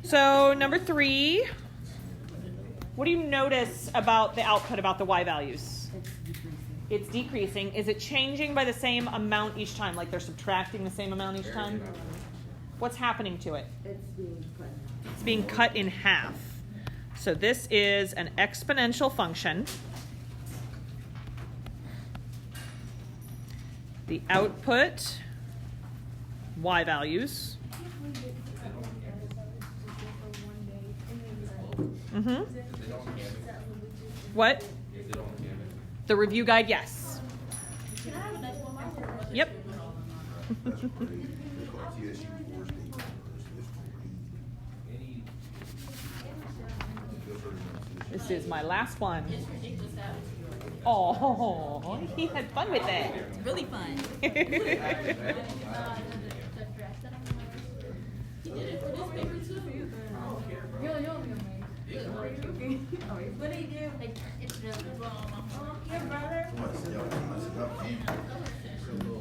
So number 3, what do you notice about the output, about the y values? It's decreasing. Is it changing by the same amount each time? Like they're subtracting the same amount each time? What's happening to it? It's being cut in half. So this is an exponential function. The output, y values. Mm-hmm. What? The review guide, yes. Yep. This is my last one. Oh, he had fun with it. It's really fun.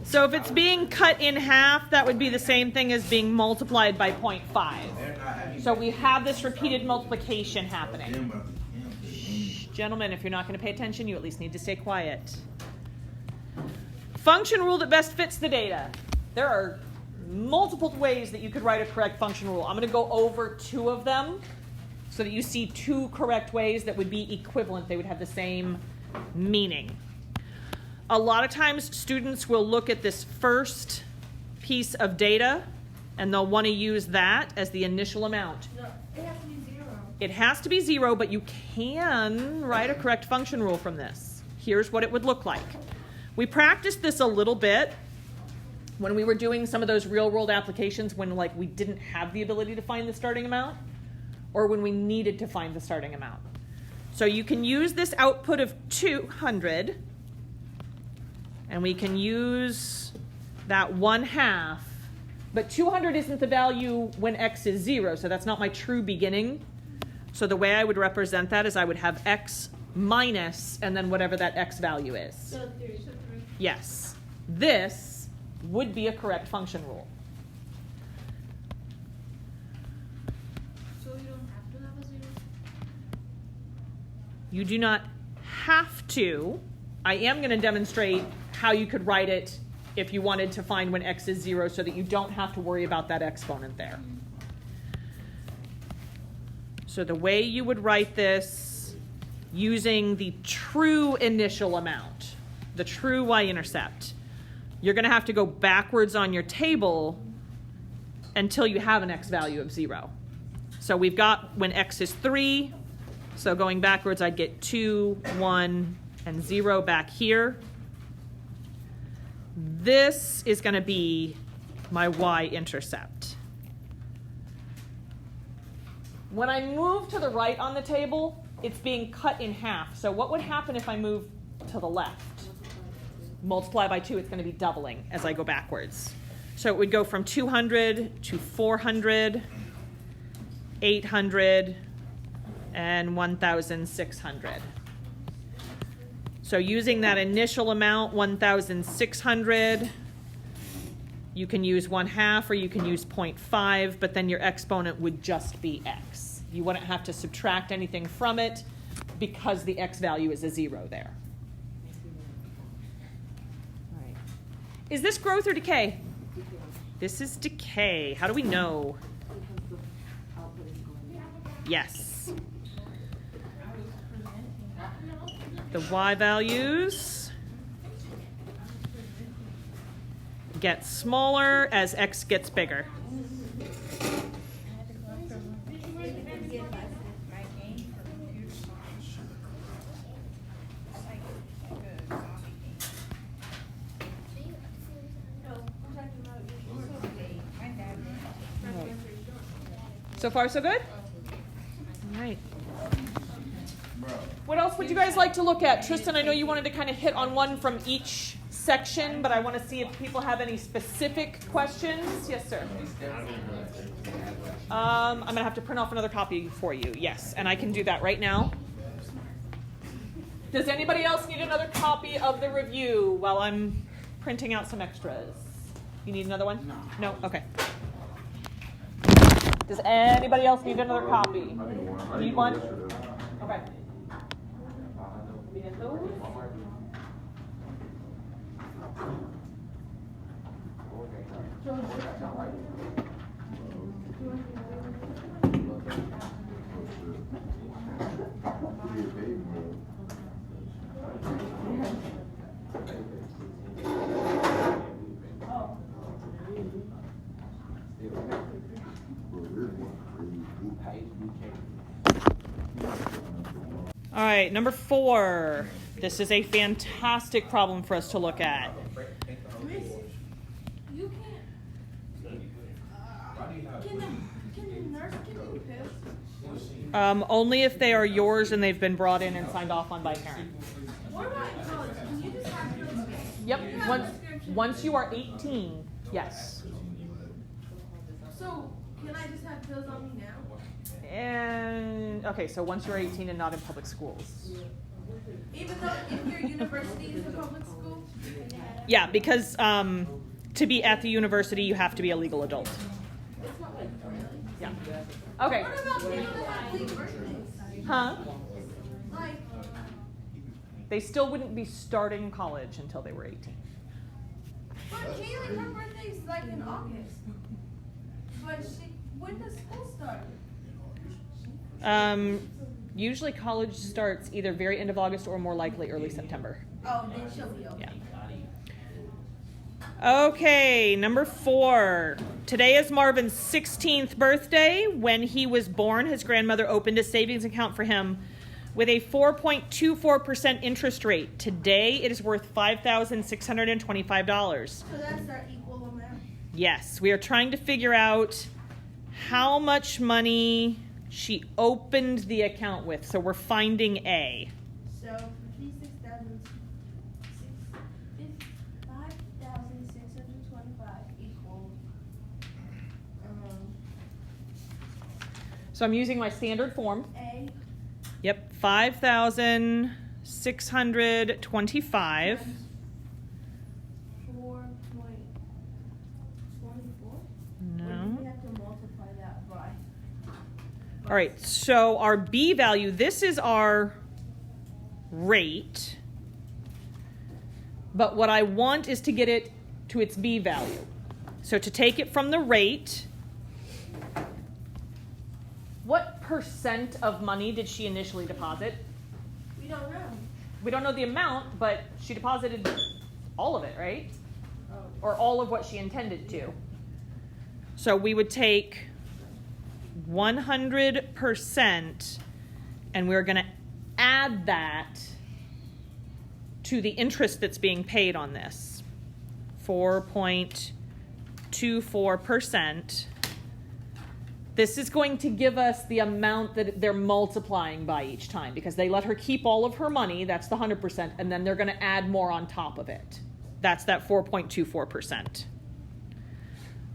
So if it's being cut in half, that would be the same thing as being multiplied by 0.5. So we have this repeated multiplication happening. Shh, gentlemen, if you're not going to pay attention, you at least need to stay quiet. Function rule that best fits the data. There are multiple ways that you could write a correct function rule. I'm going to go over 2 of them so that you see 2 correct ways that would be equivalent. They would have the same meaning. A lot of times students will look at this first piece of data and they'll want to use that as the initial amount. No, it has to be 0. It has to be 0, but you can write a correct function rule from this. Here's what it would look like. We practiced this a little bit when we were doing some of those real-world applications when we didn't have the ability to find the starting amount or when we needed to find the starting amount. So you can use this output of 200 and we can use that 1/2, but 200 isn't the value when x is 0, so that's not my true beginning. So the way I would represent that is I would have x minus and then whatever that x value is. So 3. Yes, this would be a correct function rule. So you don't have to have a 0? You do not have to. I am going to demonstrate how you could write it if you wanted to find when x is 0 so that you don't have to worry about that exponent there. So the way you would write this using the true initial amount, the true y-intercept, you're going to have to go backwards on your table until you have an x value of 0. So we've got when x is 3, so going backwards I'd get 2, 1, and 0 back here. This is going to be my y-intercept. When I move to the right on the table, it's being cut in half. So what would happen if I move to the left? Multiply by 2, it's going to be doubling as I go backwards. So it would go from 200 to 400, 800, and 1,600. So using that initial amount, 1,600, you can use 1/2 or you can use 0.5, but then your exponent would just be x. You wouldn't have to subtract anything from it because the x value is a 0 there. All right. Is this growth or decay? This is decay. How do we know? Yes. The y values get smaller as x gets bigger. So far, so good? All right. What else would you guys like to look at? Tristan, I know you wanted to kind of hit on one from each section, but I want to see if people have any specific questions. Yes, sir. I'm going to have to print off another copy for you. Yes, and I can do that right now. Does anybody else need another copy of the review while I'm printing out some extras? You need another one? No? Okay. Does anybody else need another copy? Need one? Okay. Let me get those. All right, number 4. This is a fantastic problem for us to look at. You can't. Can the nurse give you pills? Only if they are yours and they've been brought in and signed off on by a parent. What about in college? Can you just have pills? Yep. You have Once, a prescription. once you are 18, yes. So can I just have pills on me now? And okay, so once you're 18 and not in public schools. Even though if your university is a public school? Yeah, because to be at the university, you have to be a legal adult. It's not like really. Yeah. Okay. What about people that have late birthdays? Huh? Like, They still wouldn't be starting college until they were 18. but Kaylee, her birthday's like in August. But when does school start? Usually college starts either very end of August or more likely early September. Oh, then she'll be okay. Yeah. Okay, number 4. Today is Marvin's 16th birthday. When he was born, his grandmother opened a savings account for him with a 4.24% interest rate. Today, it is worth $5,625. So that's our equal amount. Yes, we are trying to figure out how much money she opened the account with. So we're finding A. So 5,625 equal. So I'm using my standard form. A. Yep, 5,625. 4.24. No. We have to multiply that by. All right, so our B value, this is our rate. But what I want is to get it to its B value. So to take it from the rate, what percent of money did she initially deposit? We don't know. We don't know the amount, but she deposited all of it, right? Oh. Or all of what she intended to. So we would take 100% and we're going to add that to the interest that's being paid on this. 4.24%. This is going to give us the amount that they're multiplying by each time because they let her keep all of her money, that's the 100%, and then they're going to add more on top of it. That's that 4.24%.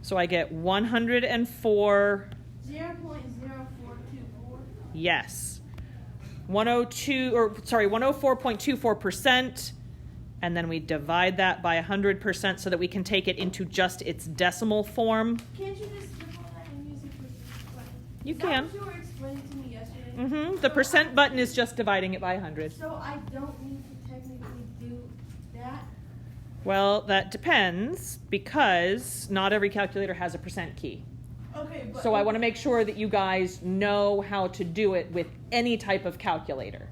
So I get 104. 0.0424. Yes. 104.24%. And then we divide that by 100% so that we can take it into just its decimal form. Can't you just flip on that and use it for explain? You Is that can. what you were explaining to me yesterday? The So percent button is just dividing it by 100. So I don't need to technically do that? Well, that depends because not every calculator has a percent key. Okay, but. So I want to make sure that you guys know how to do it with any type of calculator.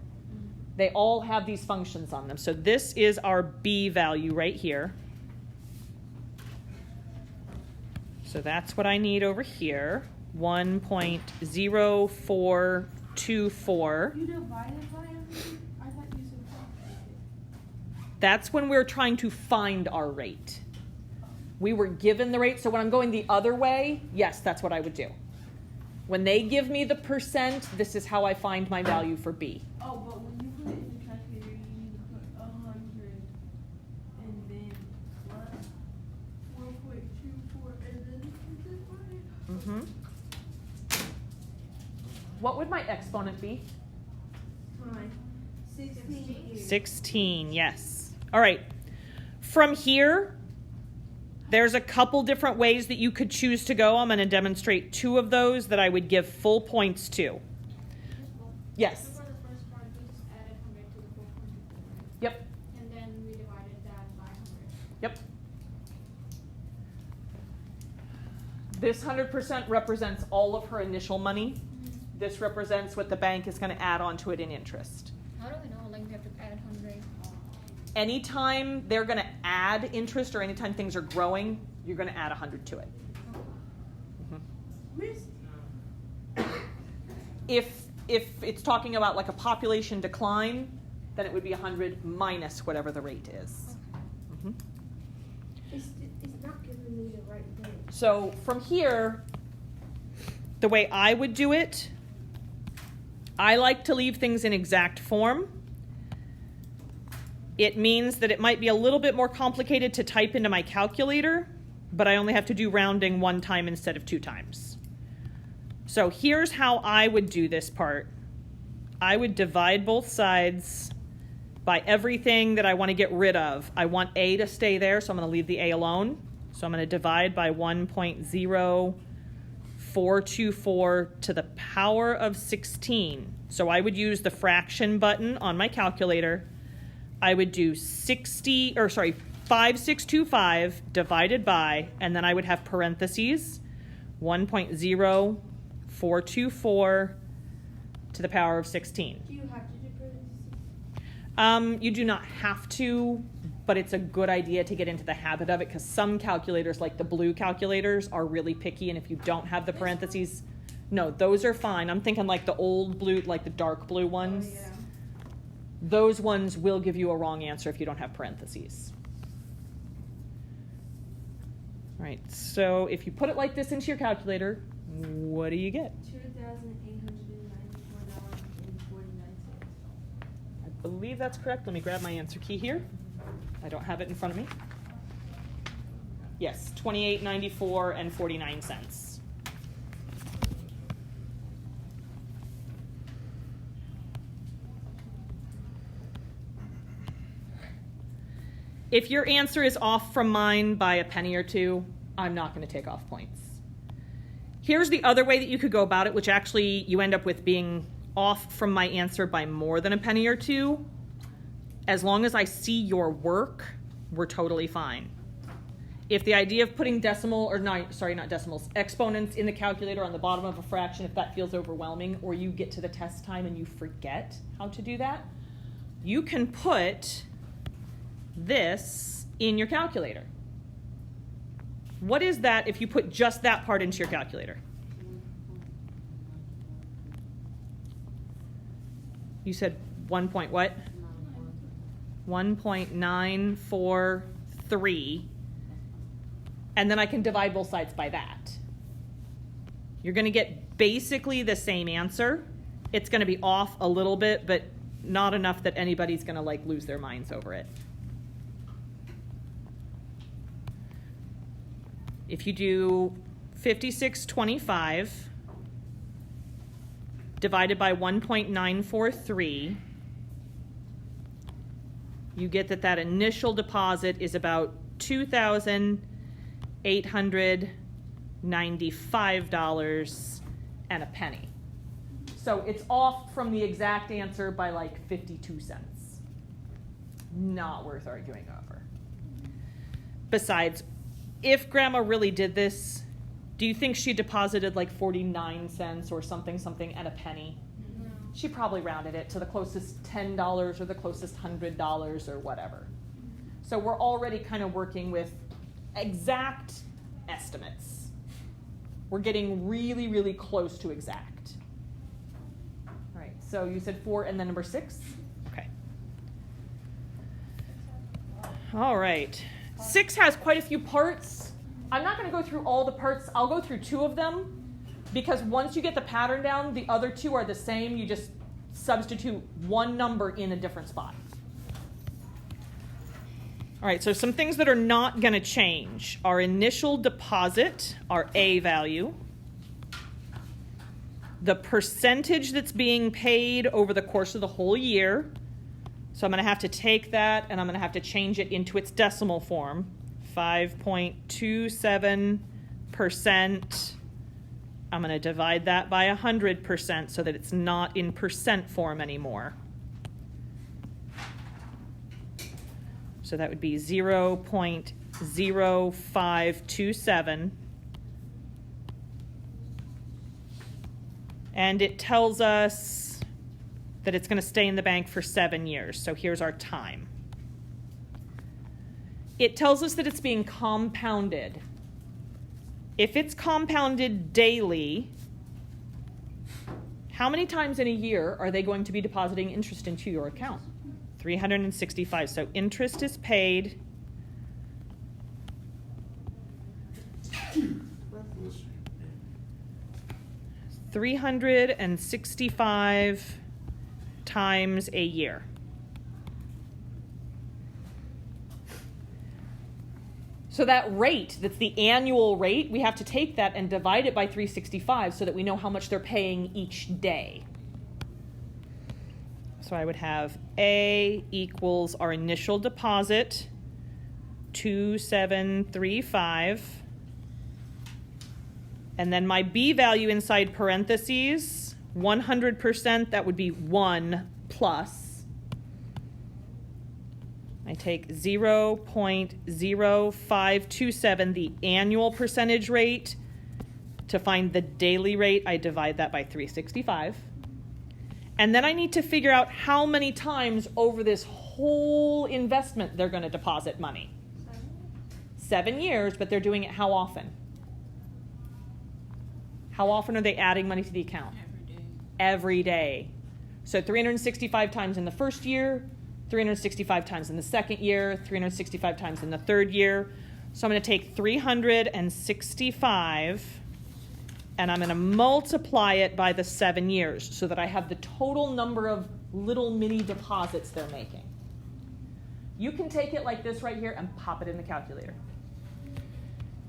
They all have these functions on them. So this is our B value right here. So that's what I need over here. 1.0424. You divided by everything? I thought you subtracted. That's when we're trying to find our rate. We were given the rate, so when I'm going the other way, yes, that's what I would do. When they give me the percent, this is how I find my value for B. Oh, but when you put it in the calculator, you need to put 100 and then plus 4.24 and then divide it. What would my exponent be? Fine. 16. 16, yes. All right. From here, There's a couple different ways that you could choose to go. I'm going to demonstrate 2 of those that I would give full points to. Yes. For the first part, we just added 100 to the 424. Yep. And then we divided that by 100. Yep. This 100% represents all of her initial money. This represents what the bank is going to add onto it in interest. How do we know? Like, we have to add 100. Anytime they're going to add interest or anytime things are growing, you're going to add 100 to it. If it's talking about like a population decline, then it would be 100 minus whatever the rate is. It's not giving me the right thing. So from here, the way I would do it, I like to leave things in exact form. It means that it might be a little bit more complicated to type into my calculator, but I only have to do rounding 1 time instead of 2 times. So here's how I would do this part. I would divide both sides by everything that I want to get rid of. I want A to stay there, so I'm going to leave the A alone. So I'm going to divide by 1.0424 to the power of 16. So I would use the fraction button on my calculator. I would do 5625 divided by, and then I would have parentheses, 1.0424 to the power of 16. Do you have to do parentheses? You do not have to, but it's a good idea to get into the habit of it because some calculators, like the blue calculators, are really picky, and if you don't have the parentheses, no, those are fine. I'm thinking like the old blue, like the dark blue ones. Oh, yeah. Those ones will give you a wrong answer if you don't have parentheses. All right, so if you put it like this into your calculator, what do you get? $2,894.49. I believe that's correct. Let me grab my answer key here. I don't have it in front of me. Yes, $28.94.49. If your answer is off from mine by a penny or 2, I'm not going to take off points. Here's the other way that you could go about it, which actually you end up with being off from my answer by more than a penny or 2. As long as I see your work, we're totally fine. If the idea of putting exponents in the calculator on the bottom of a fraction, if that feels overwhelming, or you get to the test time and you forget how to do that, you can put this in your calculator. What is that if you put just that part into your calculator? You said 1 point what? 1.943. And then I can divide both sides by that. You're going to get basically the same answer. It's going to be off a little bit, but not enough that anybody's going to like lose their minds over it. If you do 5625 divided by 1.943, you get that initial deposit is about $2,895 and a penny. So it's off from the exact answer by like 52 cents. Not worth arguing over. Besides, if Grandma really did this, do you think she deposited like 49 cents or something and a penny? No. She probably rounded it to the closest $10 or the closest $100 or whatever. So we're already kind of working with exact estimates. We're getting really, really close to exact. All right, so you said 4 and then number 6? Okay. All right. 6 has quite a few parts. I'm not going to go through all the parts. I'll go through 2 of them because once you get the pattern down, the other 2 are the same. You just substitute one number in a different spot. All right, so some things that are not going to change. Our initial deposit, our A value, the percentage that's being paid over the course of the whole year. So I'm going to have to take that and I'm going to have to change it into its decimal form, 5.27%. I'm going to divide that by 100% so that it's not in percent form anymore. So that would be 0.0527. And it tells us that it's going to stay in the bank for 7 years. So here's our time. It tells us that it's being compounded. If it's compounded daily, how many times in a year are they going to be depositing interest into your account? 365. So interest is paid. $365 times a year. So that rate, that's the annual rate, we have to take that and divide it by 365 so that we know how much they're paying each day. So I would have A equals our initial deposit, 2735. And then my B value inside parentheses, 100%, that would be 1 plus. I take 0.0527, the annual percentage rate. To find the daily rate, I divide that by 365. And then I need to figure out how many times over this whole investment they're going to deposit money. 7 years, but they're doing it how often? How often are they adding money to the account? Every day. So 365 times in the first year, 365 times in the second year, 365 times in the third year. So I'm going to take 365 and I'm going to multiply it by the 7 years so that I have the total number of little mini deposits they're making. You can take it like this right here and pop it in the calculator.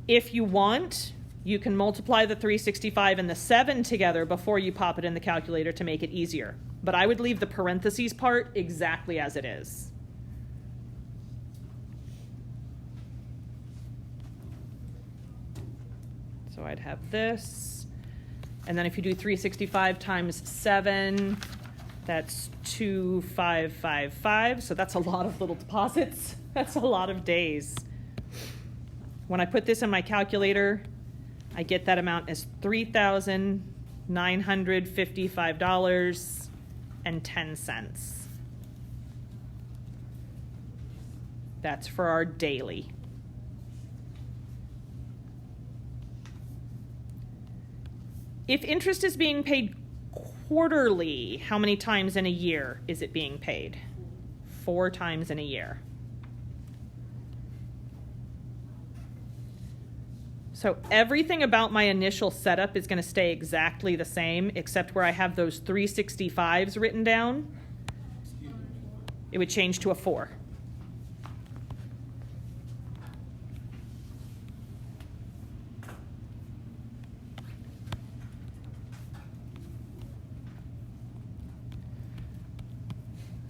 If you want, you can multiply the 365 and the 7 together before you pop it in the calculator to make it easier. But I would leave the parentheses part exactly as it is. So I'd have this. And then if you do 365 times 7, that's 2555. So that's a lot of little deposits. That's a lot of days. When I put this in my calculator, I get that amount as $3,955.10. That's for our daily. If interest is being paid quarterly, how many times in a year is it being paid? 4 times in a year. So everything about my initial setup is going to stay exactly the same, except where I have those 365s written down, it would change to a 4.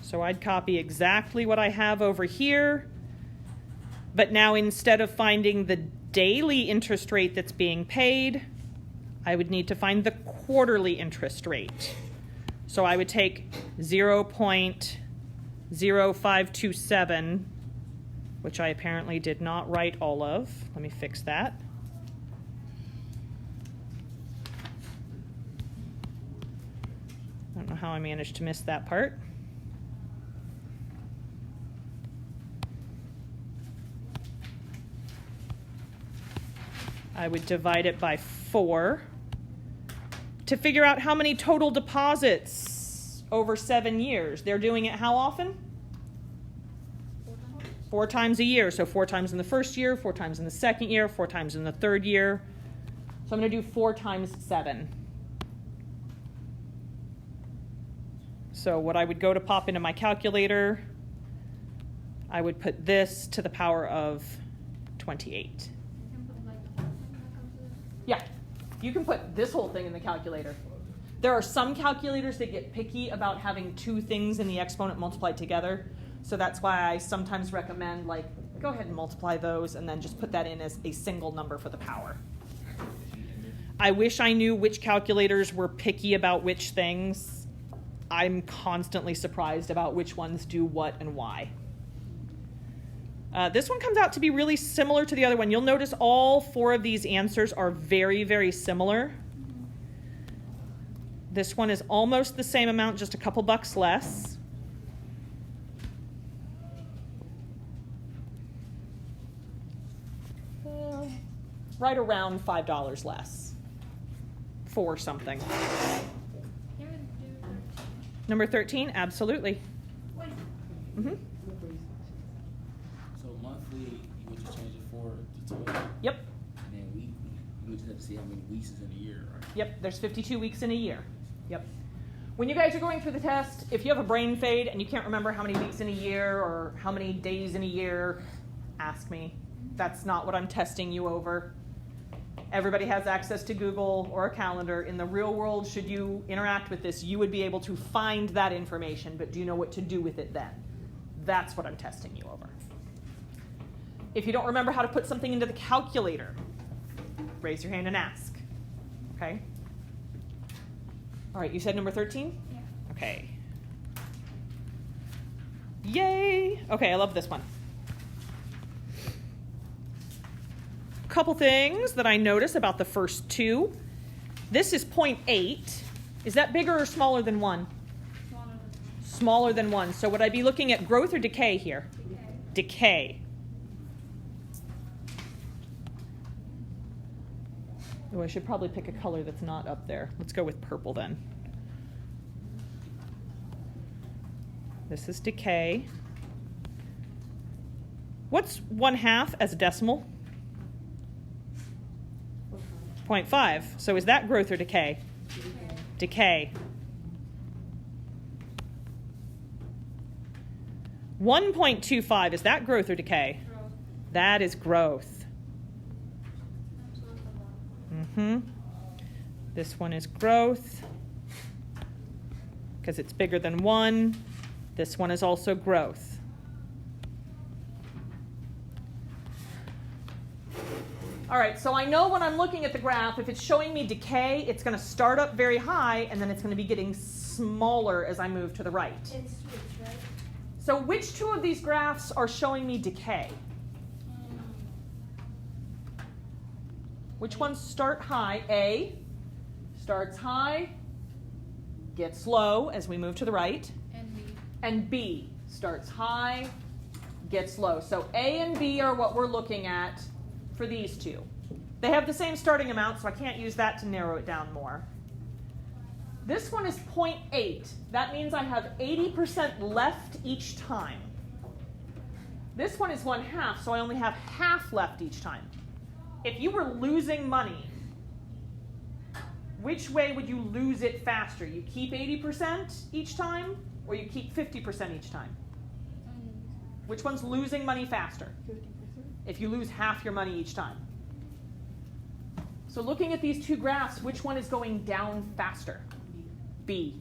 So I'd copy exactly what I have over here, but now instead of finding the daily interest rate that's being paid, I would need to find the quarterly interest rate. So I would take 0.0527, which I apparently did not write all of. Let me fix that. I don't know how I managed to miss that part. I would divide it by 4 to figure out how many total deposits over 7 years. They're doing it how often? 4 times a year. So 4 times in the first year, 4 times in the second year, 4 times in the third year. So I'm going to do 4 times 7. So what I would go to pop into my calculator, I would put this to the power of 28. Yeah, you can put this whole thing in the calculator. There are some calculators that get picky about having 2 things in the exponent multiplied together. So that's why I sometimes recommend like go ahead and multiply those and then just put that in as a single number for the power. I wish I knew which calculators were picky about which things. I'm constantly surprised about which ones do what and why. This one comes out to be really similar to the other one. You'll notice all 4 of these answers are very, very similar. This one is almost the same amount, just a couple bucks less. Right around $5 less for something. Number 13, absolutely. Wait, Mm-hmm. So monthly, you would just change it 4 to 12, Yep, and then weekly, you would just have to see how many weeks is in a year, right? yep, there's 52 weeks in a year. Yep. When you guys are going through the test, if you have a brain fade and you can't remember how many weeks in a year or how many days in a year, ask me. That's not what I'm testing you over. Everybody has access to Google or a calendar. In the real world, should you interact with this, you would be able to find that information, but do you know what to do with it then? That's what I'm testing you over. If you don't remember how to put something into the calculator, raise your hand and ask. Okay? All right, you said number 13? Yeah. Okay. Yay! Okay, I love this one. Couple things that I notice about the first 2. This is 0.8. Is that bigger or smaller than 1? Smaller than 1. So would I be looking at growth or decay here? Decay. Oh, I should probably pick a color that's not up there. Let's go with purple then. This is decay. What's 1/2 as a decimal? 0.5. So is that growth or decay? Decay. 1.25, is that growth or decay? That is growth. This one is growth because it's bigger than 1. This one is also growth. All right, so I know when I'm looking at the graph, if it's showing me decay, it's going to start up very high, and then it's going to be getting smaller as I move to the right. it's switch, right? So which 2 of these graphs are showing me decay? Which ones start high? A starts high, gets low as we move to the right. And B starts high, gets low. So A and B are what we're looking at for these 2. They have the same starting amount, so I can't use that to narrow it down more. This one is 0.8. That means I have 80% left each time. This one is 1/2, so I only have half left each time. If you were losing money, which way would you lose it faster? You keep 80% each time, or you keep 50% each time? Which one's losing money faster? 50%. If you lose half your money each time. So looking at these 2 graphs, which one is going down faster? B.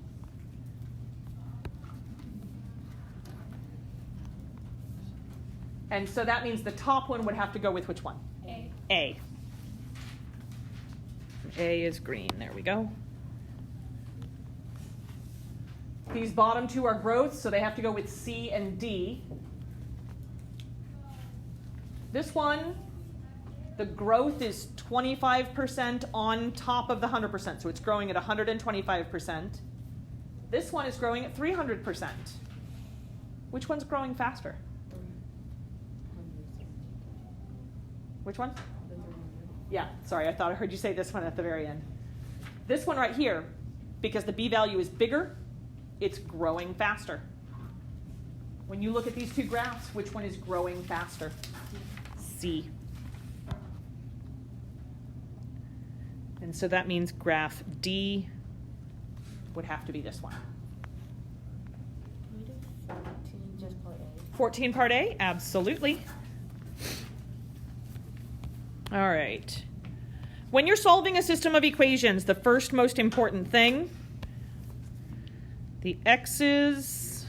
And so that means the top one would have to go with which one? A. A. A is green. There we go. These bottom 2 are growth, so they have to go with C and D. This one, the growth is 25% on top of the 100%, so it's growing at 125%. This one is growing at 300%. Which one's growing faster? Which one? Yeah, sorry, I thought I heard you say this one at the very end. This one right here, because the B value is bigger, it's growing faster. When you look at these 2 graphs, which one is growing faster? C. And so that means graph D would have to be this one. 14 part A, absolutely. All right. When you're solving a system of equations, the first most important thing, the x's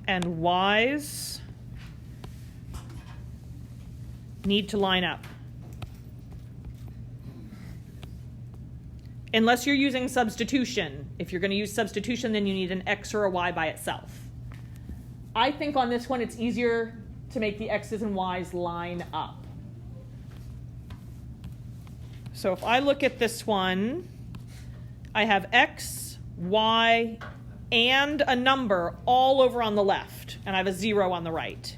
and y's need to line up. Unless you're using substitution. If you're going to use substitution, then you need an x or a y by itself. I think on this one it's easier to make the x's and y's line up. So if I look at this one, I have x, y, and a number all over on the left, and I have a 0 on the right.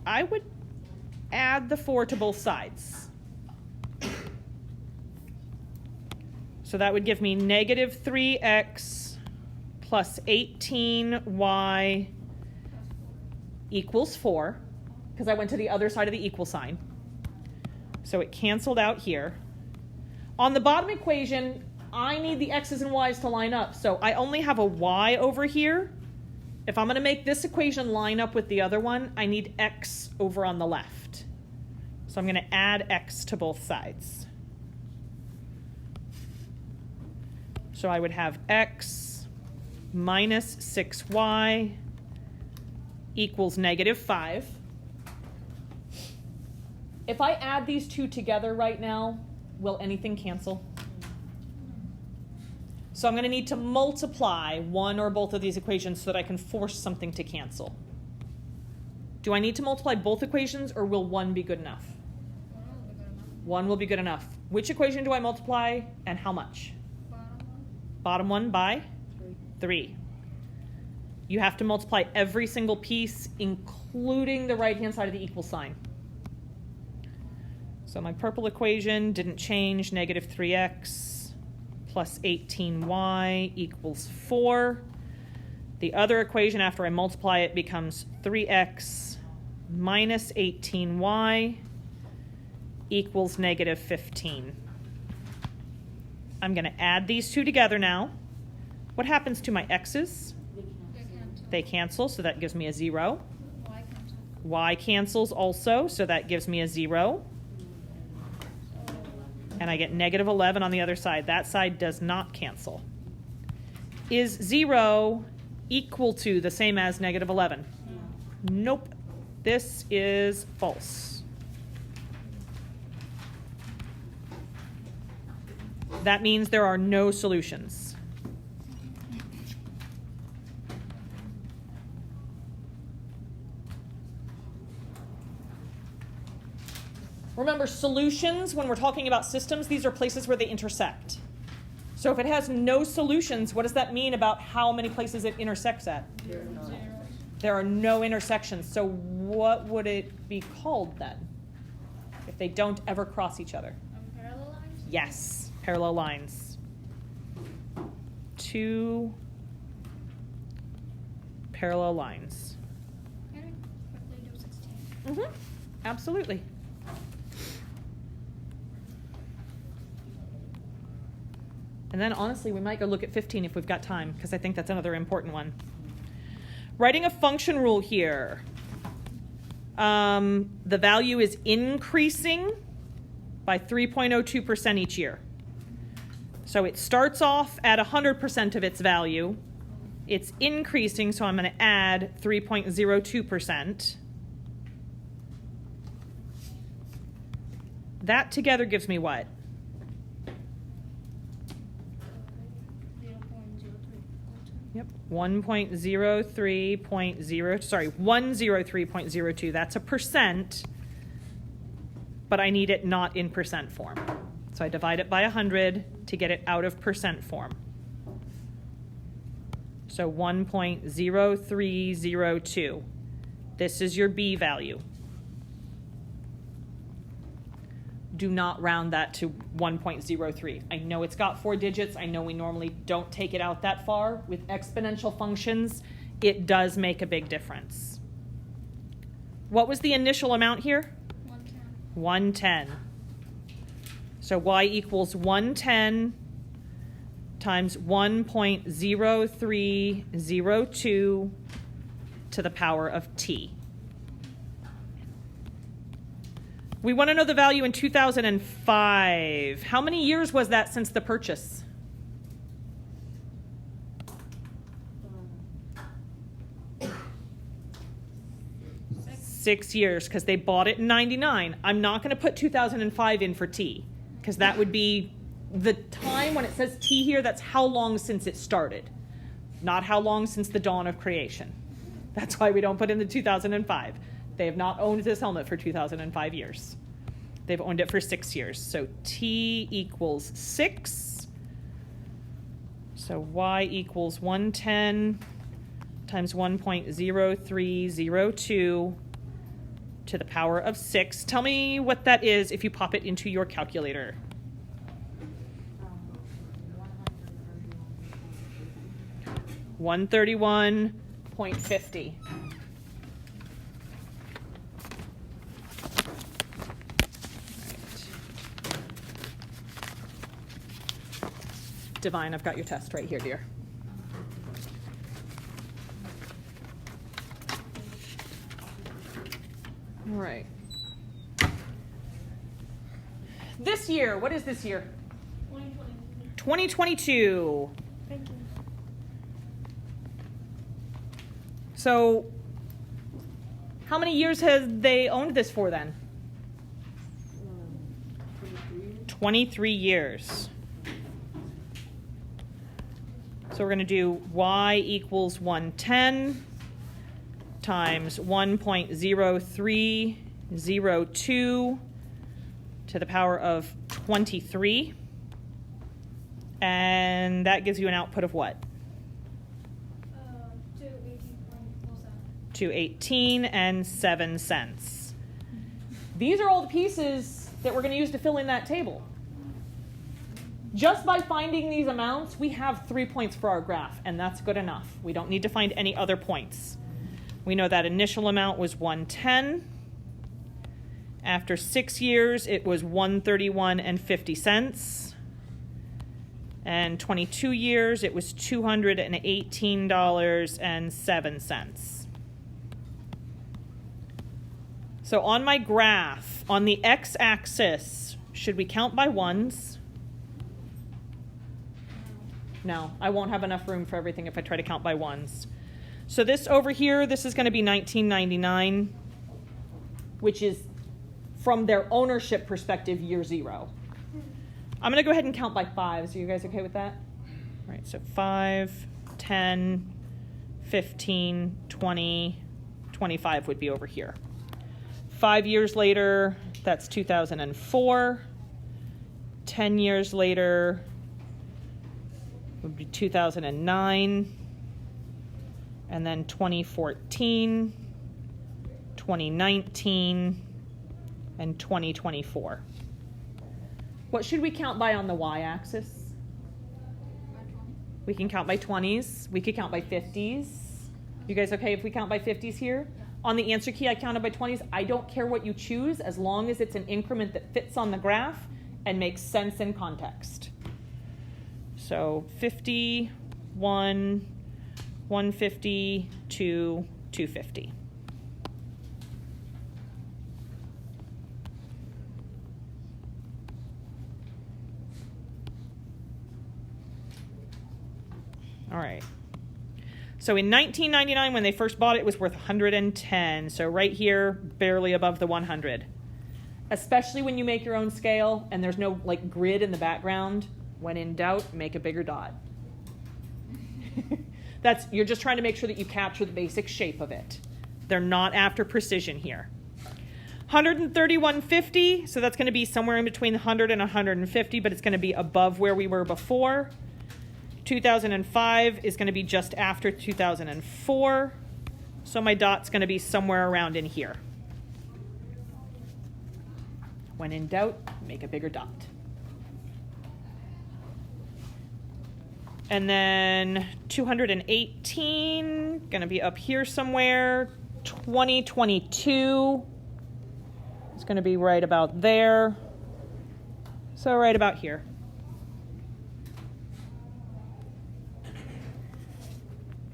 I would add the 4 to both sides. So that would give me negative 3x plus 18y equals 4, because I went to the other side of the equal sign. So it canceled out here. On the bottom equation, I need the x's and y's to line up. So I only have a y over here. If I'm going to make this equation line up with the other one, I need x over on the left. So I'm going to add x to both sides. So I would have x minus 6y equals negative 5. If I add these two together right now, will anything cancel? So I'm going to need to multiply one or both of these equations so that I can force something to cancel. Do I need to multiply both equations, or will one be good enough? One will be good enough. Which equation do I multiply, and how much? Bottom one by 3. You have to multiply every single piece, including the right-hand side of the equal sign. So my purple equation didn't change. Negative 3x plus 18y equals 4. The other equation, after I multiply it, becomes 3x minus 18y equals negative 15. I'm going to add these two together now. What happens to my x's? They cancel, so that gives me a 0. Y cancels also, so that gives me a 0. And I get negative 11 on the other side. That side does not cancel. Is 0 equal to the same as negative 11? Nope. This is false. That means there are no solutions. Remember, solutions, when we're talking about systems, these are places where they intersect. So if it has no solutions, what does that mean about how many places it intersects at? There are no intersections. So what would it be called then, if they don't ever cross each other? Parallel lines? Yes. Parallel lines. 2 parallel lines. Can I quickly do 16? Absolutely. And then honestly, we might go look at 15 if we've got time, because I think that's another important one. Writing a function rule here. The value is increasing by 3.02% each year. So it starts off at 100% of its value. It's increasing, so I'm going to add 3.02%. That together gives me what? 0.03. Yep, 103.02. That's a percent, but I need it not in percent form. So I divide it by 100 to get it out of percent form. So 1.0302. This is your B value. Do not round that to 1.03. I know it's got 4 digits. I know we normally don't take it out that far. With exponential functions, it does make a big difference. What was the initial amount here? 110. 110. So y equals 110 times 1.0302 to the power of t. We want to know the value in 2005. How many years was that since the purchase? 6 years, because they bought it in 99. I'm not going to put 2005 in for T, because that would be the time when it says T here, that's how long since it started, not how long since the dawn of creation. That's why we don't put in the 2005. They have not owned this helmet for 2005 years. They've owned it for 6 years. So T equals 6. So Y equals 110 times 1.0302 to the power of 6. Tell me what that is if you pop it into your calculator. 131.50. Divine, I've got your test right here, dear. All right. This year, what is this year? 2022. Thank you. So, how many years has they owned this for then? 23 years. So we're going to do Y equals 110 times 1.0302 to the power of 23. And that gives you an output of what? 218.47. 218 and 7 cents. These are all the pieces that we're going to use to fill in that table. Just by finding these amounts, we have 3 points for our graph, and that's good enough. We don't need to find any other points. We know that initial amount was 110. After 6 years, it was 131 and 50 cents. And 22 years, it was $218.07. So on my graph, on the x-axis, should we count by ones? No, I won't have enough room for everything if I try to count by ones. So this over here, this is going to be 1999, which is, from their ownership perspective, year 0. I'm going to go ahead and count by 5s. Are you guys okay with that? All right, so 5, 10, 15, 20, 25 would be over here. 5 years later, that's 2004. 10 years later would be 2009. And then 2014, 2019, and 2024. What should we count by on the y-axis? We can count by 20s. We could count by 50s. You guys okay if we count by 50s here? On the answer key, I counted by 20s. I don't care what you choose as long as it's an increment that fits on the graph and makes sense in context. So 50, 1, 150, 2, 250. All right. So in 1999, when they first bought it, it was worth 110. So right here, barely above the 100. Especially when you make your own scale and there's no like grid in the background. When in doubt, make a bigger dot. You're just trying to make sure that you capture the basic shape of it. They're not after precision here. 131.50, so that's going to be somewhere in between 100 and 150, but it's going to be above where we were before. 2005 is going to be just after 2004, so my dot's going to be somewhere around in here. When in doubt, make a bigger dot. And then 218, going to be up here somewhere. 2022 is going to be right about there. So right about here.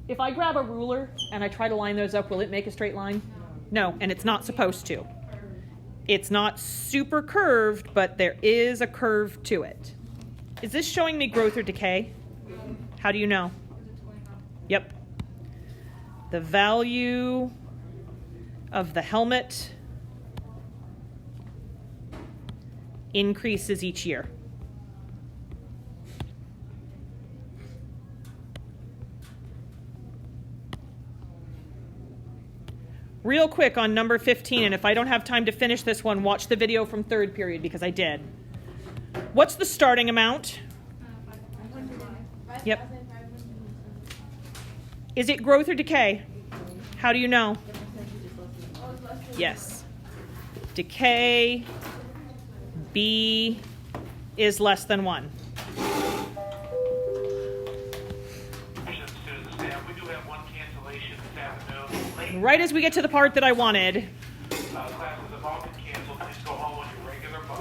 If I grab a ruler and I try to line those up, will it make a straight line? No, and it's not supposed to. It's not super curved, but there is a curve to it. Is this showing me growth or decay? How do you know? Yep. The value of the helmet increases each year. Real quick on number 15, and if I don't have time to finish this one, watch the video from third period because I did. What's the starting amount? Yep. Is it growth or decay? How do you know? Yes. Decay, B is less than 1. We do have one cancellation this afternoon. Right as we get to the part that I wanted. Classes have all been canceled. Please go home on your regular bus.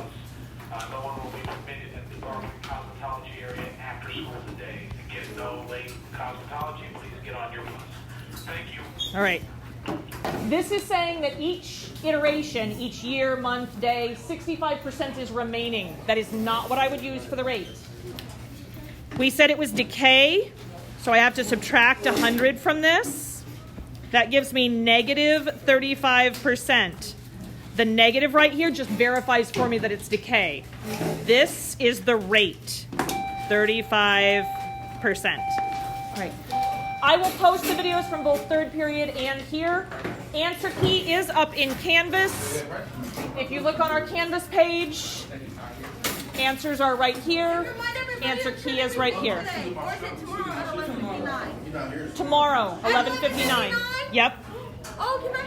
No one will be permitted in the Barberry cosmetology area after school today. Again, no late cosmetology. Please get on your bus. Thank you. All right. This is saying that each iteration, each year, month, day, 65% is remaining. That is not what I would use for the rate. We said it was decay, so I have to subtract 100 from this. That gives me negative 35%. The negative right here just verifies for me that it's decay. This is the rate, 35%. All right. I will post the videos from both third period and here. Answer key is up in Canvas. If you look on our Canvas page, answers are right here. Answer key is right here. Or is it tomorrow at 11:59? Tomorrow, 11:59. Yep. Oh, can I